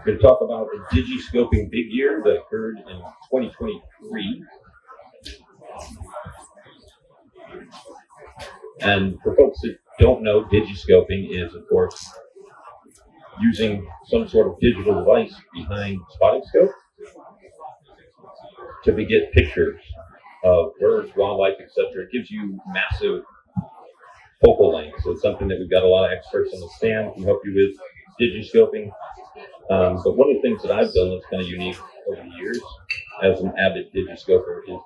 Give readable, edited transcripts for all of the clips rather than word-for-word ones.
We're going to talk about the digiscoping big year that occurred in 2023. And for folks that don't know, digiscoping is, of course, using some sort of digital device behind spotting scope to get pictures of birds, wildlife, etc. It gives you massive focal length. So it's something that we've got a lot of experts on the stand who help you with digiscoping. But one of the things that I've done that's kind of unique over the years as an avid digiscoper is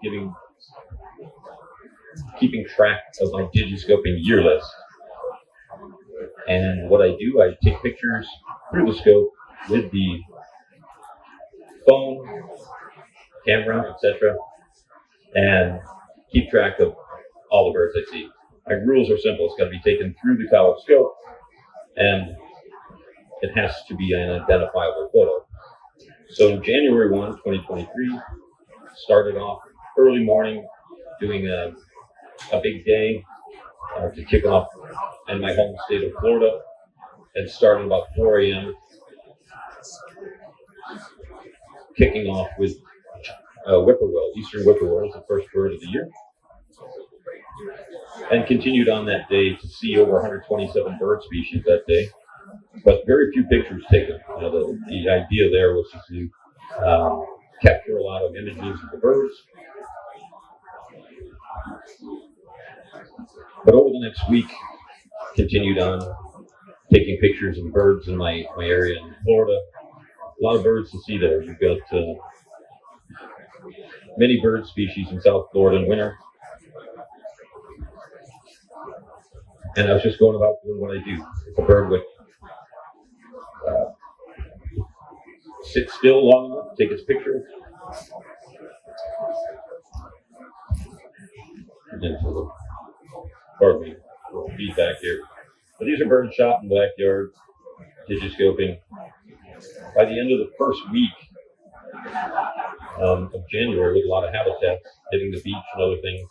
keeping track of my digiscoping year list. And what I do, I take pictures through the scope with the phone, camera, etc., and keep track of all the birds I see. My rules are simple. It's got to be taken through the Kowa scope, and it has to be an identifiable photo. So January 1, 2023, started off early morning doing a big day to kick off in my home state of Florida, and started about 4 a.m. kicking off with whippoorwill. Eastern whippoorwill is the first bird of the year, and continued on that day to see over 127 bird species that day, but very few pictures taken. The idea there was to capture a lot of images of the birds. But over the next week, continued on taking pictures of birds in my area in Florida. A lot of birds to see there. You've got many bird species in South Florida in winter. And I was just going about doing what I do. If a bird would sit still long enough to take its picture, pardon me, a little feedback here. But these are birds shot in the backyard, digiscoping. By the end of the first week of January, with a lot of habitats hitting the beach and other things,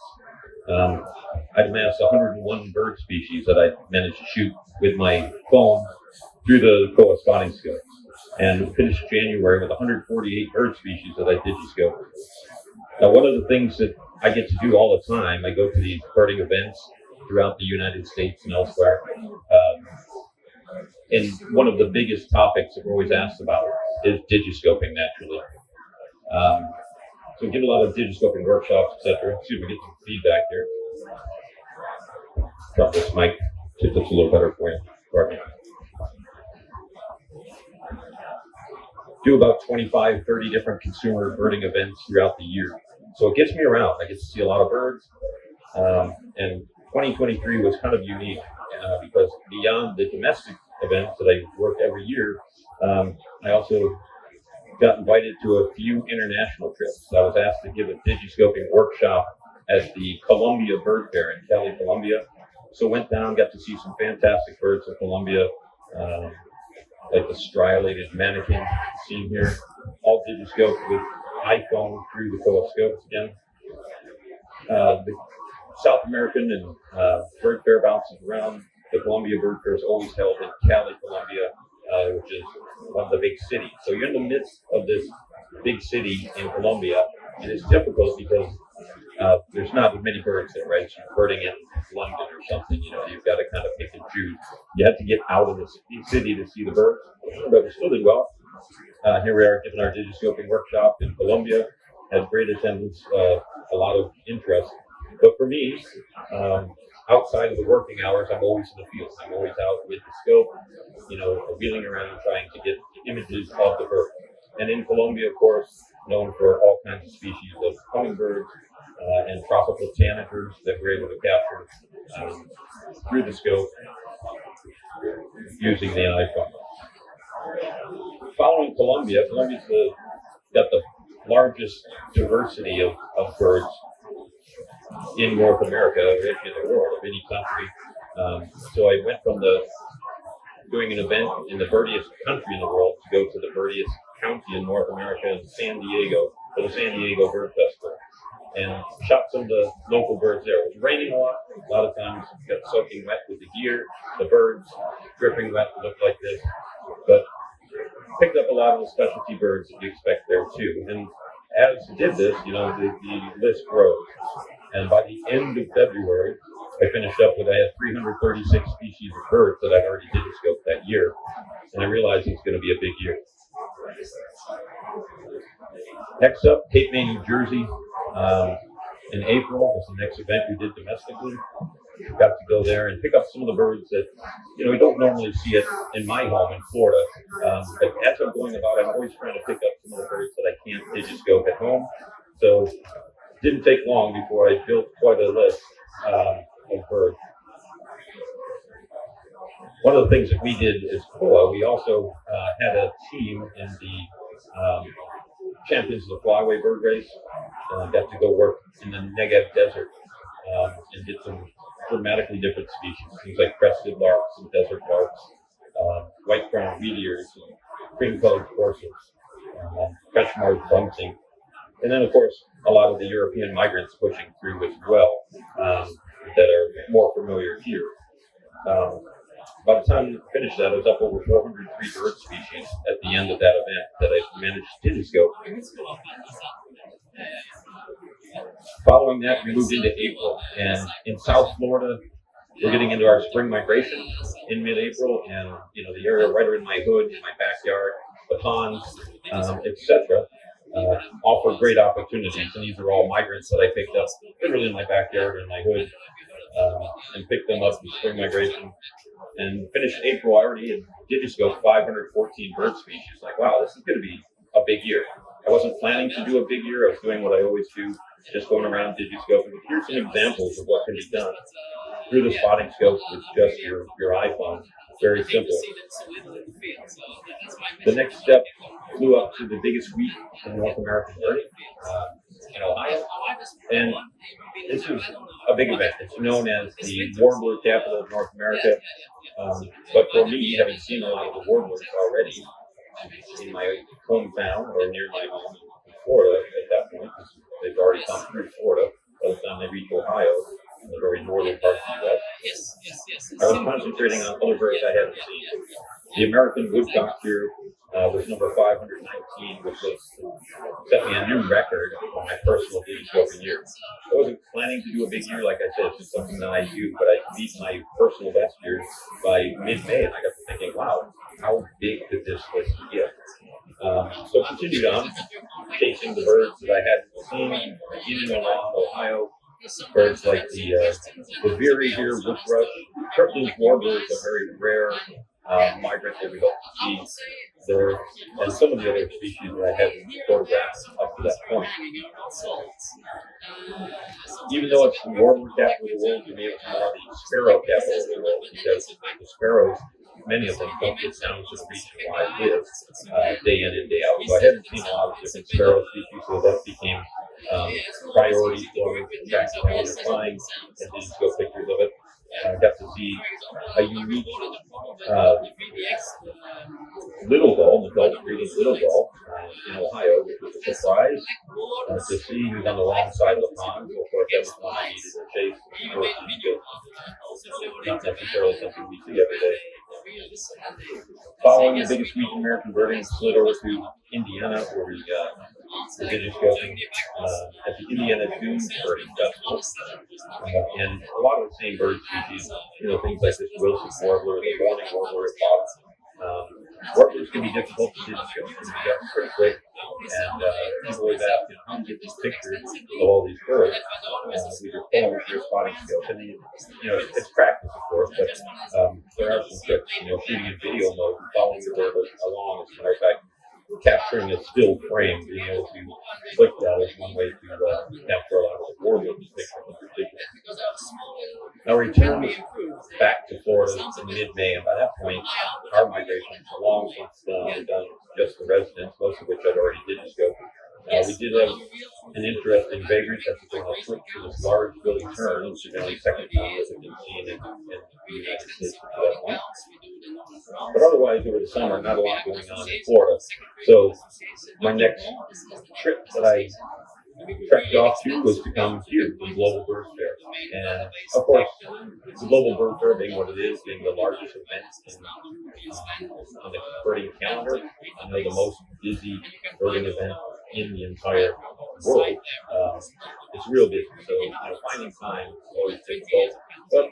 I'd amassed 101 bird species that I managed to shoot with my phone through the Kowa spotting scope, and finished January with 148 bird species that I digiscoped. Now, one of the things that I get to do all the time, I go to these birding events throughout the United States and elsewhere, and one of the biggest topics that we're always asked about is digiscoping, naturally. So we give a lot of digiscoping workshops, etc. See if we get some feedback here. Drop this mic, see if it's a little better for you. Pardon me. Do about 25, 30 different consumer birding events throughout the year. So it gets me around. I get to see a lot of birds. And 2023 was kind of unique because beyond the domestic events that I work every year, I also got invited to a few international trips. I was asked to give a digiscoping workshop at the Columbia Birdfair in Cali, Colombia. So went down, got to see some fantastic birds in Colombia, like the striated mannequin seen here, all digiscoped with iPhone through the Kowa scopes again. The South American and Birdfair bounces around. The Columbia Birdfair is always held in Cali, Colombia, which is one of the big cities. So you're in the midst of this big city in Colombia, and it's difficult because there's not as many birds there, right? So you're birding in London or something, you've got to kind of pick and choose. You have to get out of the city to see the birds, but we still did well. Here we are giving our digiscoping workshop in Colombia. Had great attendance, a lot of interest. But for me, outside of the working hours, I'm always in the field. I'm always out with the scope, wheeling around trying to get images of the bird. And in Colombia, of course, known for all kinds of species of hummingbirds and tropical tanagers that we're able to capture through the scope using the iPhone. Following Colombia, Colombia's got the largest diversity of birds in North America, actually in the world, of any country. So I went from doing an event in the birdiest country in the world to go to the birdiest county in North America in San Diego for the San Diego Bird Festival, and shot some of the local birds there. It was raining a lot of times got soaking wet with the gear, the birds dripping wet, looked like this. But picked up a lot of the specialty birds that you expect there too. And as I did this, the list grows. And by the end of February, I finished up with I had 336 species of birds that I'd already digiscoped that year. And I realized it's going to be a big year. Next up, Cape May, New Jersey. In April was the next event we did domestically. Got to go there and pick up some of the birds that, we don't normally see it in my home in Florida. But as I'm going about, I'm always trying to pick up some of the birds that I can't digiscope at home. So it didn't take long before I built quite a list of birds. One of the things that we did as Kowa, we also had a team in the Champions of the Flyway bird race. Got to go work in the Negev desert and did some dramatically different species, things like crested larks and desert larks, white-crowned meteors, and cream-colored coursers, Kashmar's bunting, and then, of course, a lot of the European migrants pushing through as well that are more familiar here. By the time I finished that, I was up over 403 bird species at the end of that event that I managed to digiscope. Following that, we moved into April, and in South Florida, we're getting into our spring migration in mid-April, and the area right around my hood, my backyard, the ponds, etc., offer great opportunities. And these are all migrants that I picked up literally in my backyard or in my hood, and picked them up in spring migration. And finished April already and digiscoped 514 bird species. Like, wow, this is going to be a big year. I wasn't planning to do a big year. I was doing what I always do, just going around digiscoping. But here's some examples of what can be done through the spotting scope with just your iPhone. Very simple. The next step flew up to the biggest week in North American birding in Ohio. And this is a big event. It's known as the warbler capital of North America. But for me, having seen a lot of the warblers already in my hometown or near my home in Florida at that point, because they've already come through Florida by the time they reach Ohio, in the very northern part of the U.S. I was concentrating on other birds I hadn't seen. The American woodcock here was number 519, which set me a new record for my personal digiscoping year. I wasn't planning to do a big year, like I said, it's just something that I do, but I beat my personal best year by mid-May, and I got to thinking, wow, how big could this list get? So continued on, chasing the birds that I hadn't seen, in and around Ohio. Birds like the veery here, wood thrush, Kirtland's warbler is a very rare migrant that we hope to see there, and some of the other species that I haven't photographed up to that point. Even though it's the warbler capital of the world, you may have more the sparrow capital of the world, because the sparrows, many of them don't get down to the region where I live day in and day out. So I hadn't seen a lot of different sparrow species, so that became priority for me. In fact, when I was flying and didn't go pictures of it, I got to see a unique little gull, the Gulf breeding little gull in Ohio, which was a surprise to see. He was on the wrong side of the pond, so of course that was one I needed to chase. Not necessarily something we see every day. Following the biggest week in American birding, slid over to Indiana, where we digiscoping at the Indiana Dune Birding Festival. And a lot of the same bird species, things like this Wilson warbler, the morning warbler at bottom. Warblers can be difficult to digiscope. You get them pretty quick. And people always ask, how do you get these pictures of all these birds with your phone, with your spotting scope? And it's practice, of course, but there are some tricks. Shooting in video mode and following the bird along. As a matter of fact, capturing a still frame, being able to click that is one way to capture a lot of the warbler pictures in particular. Now return back to Florida in mid-May, and by that point, our migration is long since done just the residents, most of which I'd already digiscoped. We did have an interesting vagrant that's going to flip to this large billy tern, which is the only second time that we've been seen in the United States at that point. But otherwise, over the summer, not a lot going on in Florida. So my next trip that I trekked off to was to come here to the Global Birdfair. And of course, the Global Birdfair being what it is, being the largest event on the birding calendar, the most busy birding event in the entire world. It's real busy, so finding time is always difficult. But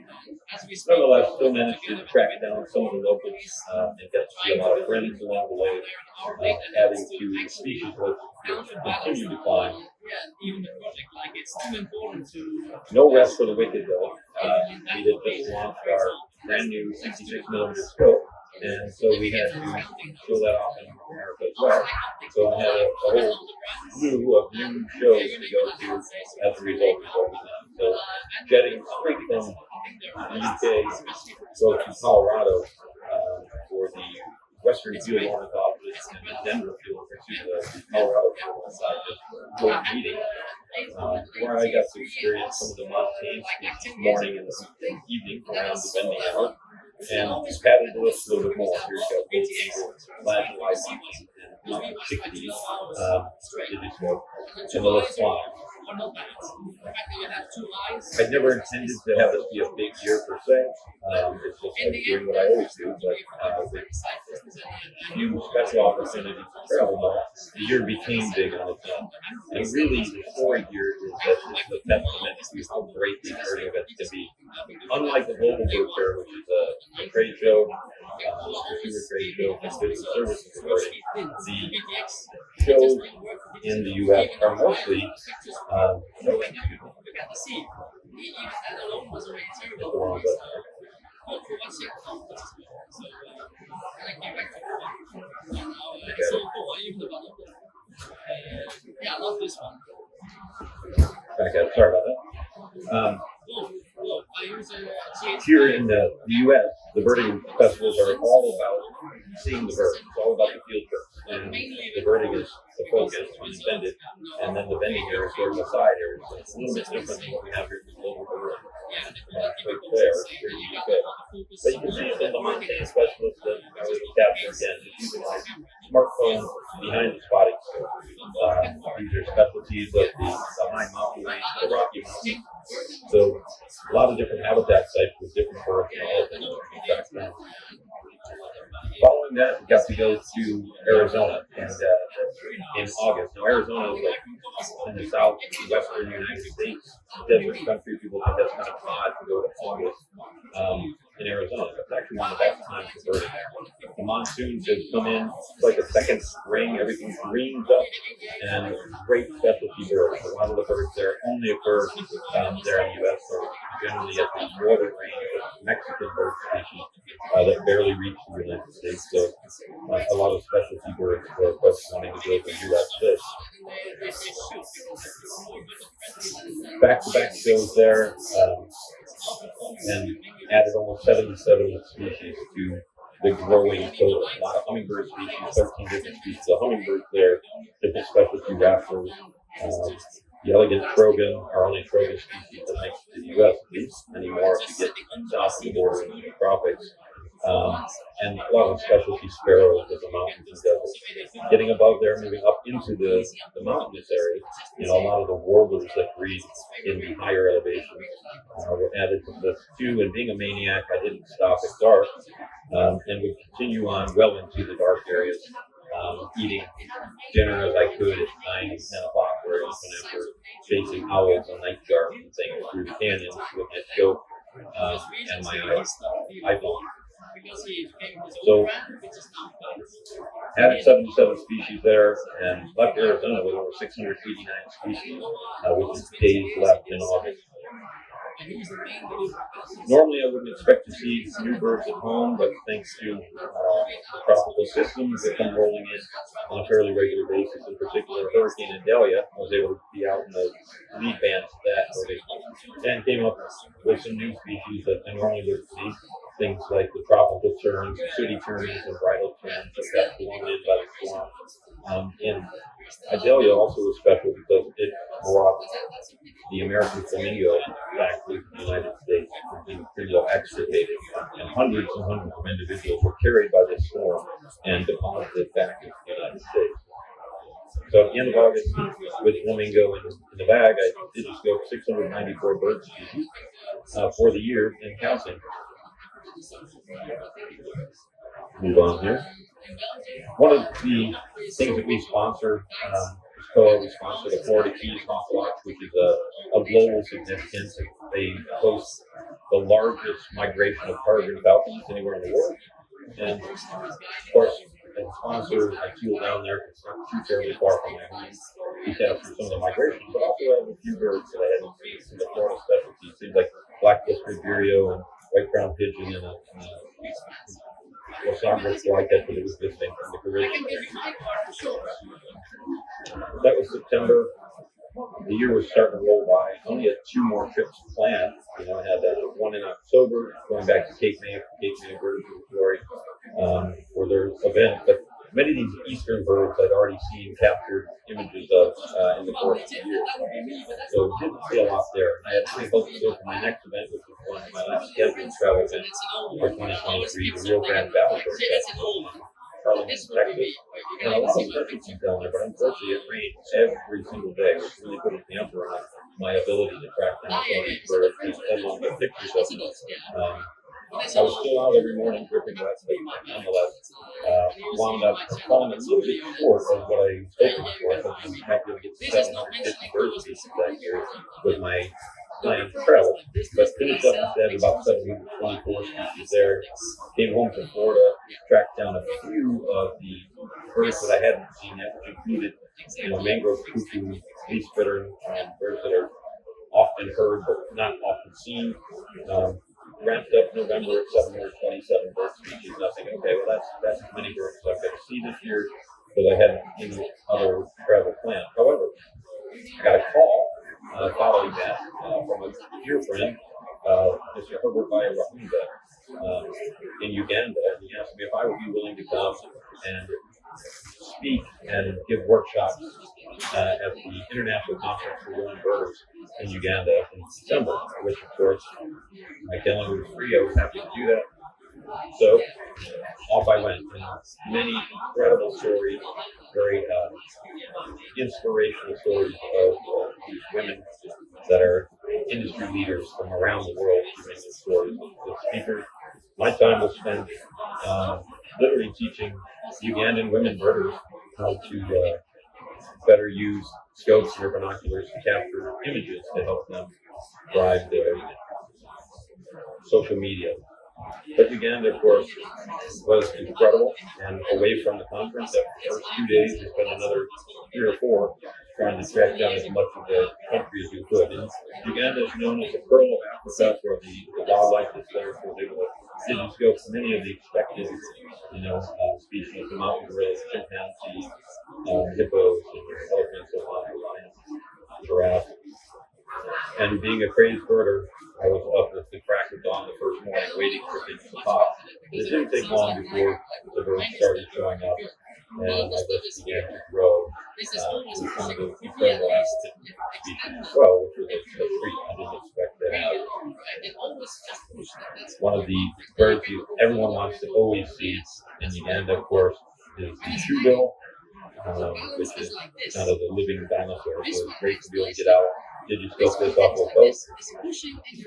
nonetheless, still managed to track down some of the locals and get to see a lot of friends along the way, adding to the species list, which continue to climb. No rest for the wicked, though. We had just launched our brand new 66mm scope, and so we had to show that off in America as well. So I had a whole slew of new shows to go to as a result of what we done. So jetting straight from the UK, go to Colorado for the Western Field Ornithologists and the Denver Field, the Colorado Field just joint meeting, where I got to experience some of the mountains this morning and this evening around the bending hour. And just padded the list a little bit more. Here you go. Flashing lights and 60s, digiscope, and the list climbs. I never intended to have this be a big year per se. It's just like doing what I always do, but with few special opportunities to travel, the year became big on its own. And really, the story here is that it's a testament to how great these birding events can be. Unlike the Global Birdfair, which is a trade show, consumer trade show, and business services birding, the shows in the U.S. are mostly back up. Sorry about that. Here in the U.S., the birding festivals are all about seeing the birds. It's all about the field birds. And the birding is the focus on the bended, and then the bending here is sort of the side areas. So it's a little bit different than what we have here in the Global Bird Fair here in the UK. But you can see some of the mountain specialists that I was capturing again, just using my smartphone behind the spotting scope. These are specialties of the high mountain range, the Rocky Mountains. So a lot of different habitat types with different birds and all of them we tracked down. Following that, we got to go to Arizona and in August. Now, Arizona is like in the southwestern United States, desert country. People think that's kind of odd to go to August in Arizona. It's actually one of the best times for birding. The monsoons have come in. It's like a second spring. Everything greens up, and great specialty birds. A lot of the birds there only occur there in the U.S. or generally at the northern range of Mexican bird species that barely reach the United States. So a lot of specialty birds for folks wanting to go to U.S. fish. Back-to-back shows there, and added almost 77 species to the growing total. A lot of hummingbird species, 13 different species of hummingbirds there, different specialty raptors. The elegant trogon, our only trogon species that makes it to the U.S. at least anymore if you get south of the border in the tropics. And a lot of specialty sparrows in the mountains and deserts. Getting above there, moving up into the mountainous areas, a lot of the warblers that breed in the higher elevations were added to this too. And being a maniac, I didn't stop at dark and would continue on well into the dark areas, eating dinner as I could at 9 and 10 o'clock, where often after chasing owls and night sharks and things through the canyons with my scope and my iPhone. So, added 77 species there, and left Arizona with over 689 species, with days left in August. Normally, I wouldn't expect to see new birds at home, but thanks to the tropical systems that come rolling in on a fairly regular basis, in particular Hurricane Idalia, I was able to be out in the lead bands of that hurricane and came up with some new species that I normally wouldn't see. Things like the tropical terns, sooty terns, and bridal terns that got plummeted by the storm. And Idalia also was special because it brought the American flamingo back to the United States, being flamingo extirpated, and hundreds of individuals were carried by this storm and deposited back into the United States. So at the end of August, with flamingo in the bag, I digiscoped 694 bird species for the year and counting. Move on here. One of the things that we sponsor is Kowa. We sponsor the Florida Keys Hawk Watch, which is a global significance. They host the largest migration of peregrine falcons anywhere in the world. And of course, as a sponsor, I flew down there because it's not too terribly far from my home to capture some of the migration, but also have a few birds that I hadn't seen from the Florida specialties, things like black-whiskered vireo and white-crowned pigeon and a Los Angeles flycatcher that was visiting from the Caribbean. That was September. The year was starting to roll by. I only had 2 more trips planned. I had one in October, going back to Cape May Birds Observatory for their event. But many of these eastern birds I'd already seen captured images of in the course of the year. So didn't see a lot there. I had high hopes for my next event, which was one of my last scheduled travel event for 2023, the Rio Grande Valley Bird Festival in Arlington, Texas. And a lot of specialties down there, but unfortunately it rained every single day, which really put a damper on my ability to track down some of these birds and on the pictures of them. I was still out every morning dripping wet, but nonetheless, wound up falling a little bit short of what I was hoping for. I thought I might be able to get 750 bird species that year with my travel, but finished up instead about 724 species there. Came home to Florida, tracked down a few of the birds that I hadn't seen yet, which included mangrove cuckoo, leaf spitter, birds that are often heard but not often seen. Ramped up November at 727 bird species, and I was thinking, okay, well that's as many birds as I've got to see this year, because I hadn't any other travel planned. However, I got a call following that from a dear friend, Mr. Herbert Bayarahunda, in Uganda, and he asked me if I would be willing to come and speak and give workshops at the International Conference for Women Birders in Uganda in December, which of course my calendar was free. I was happy to do that. So off I went. Many incredible stories, very inspirational stories of these women that are industry leaders from around the world giving their stories to speakers. My time was spent literally teaching Ugandan women birders how to better use scopes and binoculars to capture images to help them drive their social media. But Uganda, of course, was incredible, and away from the conference, the first 2 days, we spent another 3 or 4 trying to track down as much of the country as we could. And Uganda is known as the pearl of Africa for the wildlife that's there, so they will digiscope many of the expected, species, the mountain gorillas, chimpanzees, hippos, and elephants, lions, giraffes. And being a crazed birder, I was up at the crack of dawn the first morning waiting for things to pop. It didn't take long before the birds started showing up, and my list began to grow with some of the incredible African species as well, which was a treat I didn't expect to have. One of the birds everyone wants to always see in Uganda, of course, is the shoebill, which is kind of the living dinosaur. So it's great to be able to get out. Digiscope this off of a boat.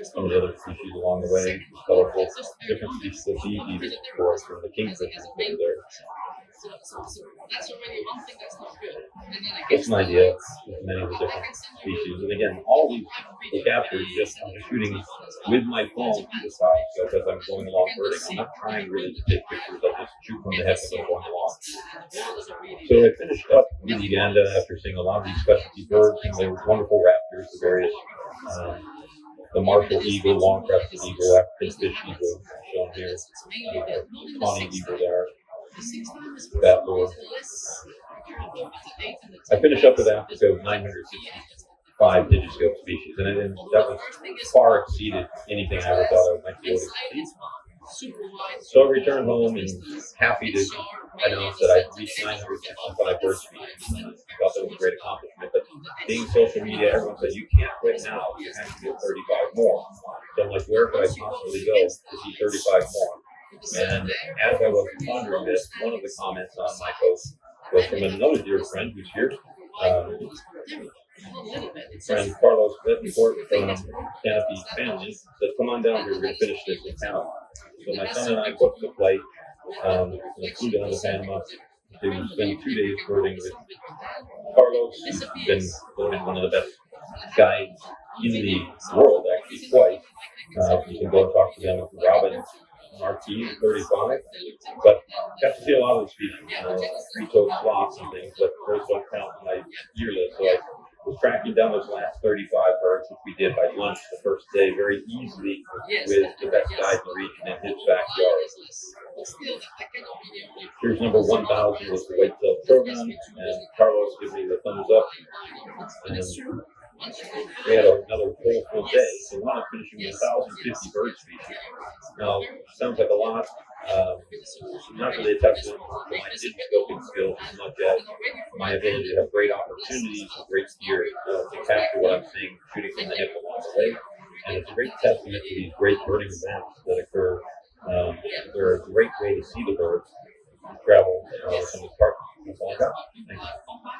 Some of the other species along the way, colorful, different species of bee eaters, of course, from the kingfishers over there. Just an idea of many of the different species. And again, all these were captured just on shooting with my phone through the scope as I'm going along birding. I'm not trying really to take pictures, I just shoot from the hip as I'm going along. So I finished up with Uganda after seeing a lot of these specialty birds, and there were wonderful raptors, the various, the Marshall eagle, long-crested eagle, African fish eagle, shown here, tawny eagle there. That lure. I finished up with Africa with 965 digiscope species, and that was far exceeded anything I ever thought I might be able to see. So I returned home and happy to announce that I reached 965 bird species. I thought that was a great accomplishment, but being social media, everyone said, you can't quit now, you have to get 35 more. So I'm like, where could I possibly go to see 35 more? And as I was pondering this, one of the comments on my post was from another dear friend who's here, Friend Carlos Betancourt from Canopy Family said, "Come on down here, we're going to finish this in town." So my son and I booked the flight, and flew down to Panama to spend 2 days birding with Carlos. He's been voted one of the best guides in the world, actually, twice. You can go and talk to them with Robin Marquis, 35. But got to see a lot of the species, three-toed sloths and things, but those don't count in my year list. So I was tracking down those last 35 birds, which we did by lunch the first day very easily with the best guide in the region in his backyard. Here's number 1,000 with the whitetail program, and Carlos gave me the thumbs up. And we had another full day, so we're not finishing with 1,050 bird species. Now, sounds like a lot. Not really a testament to my digiscoping skills as much as my ability to have great opportunities and great gear to capture what I'm seeing shooting from the hip along the way. And it's a great testament to these great birding events that occur. They're a great way to see the birds, travel from the park. That's all I got. Thank you.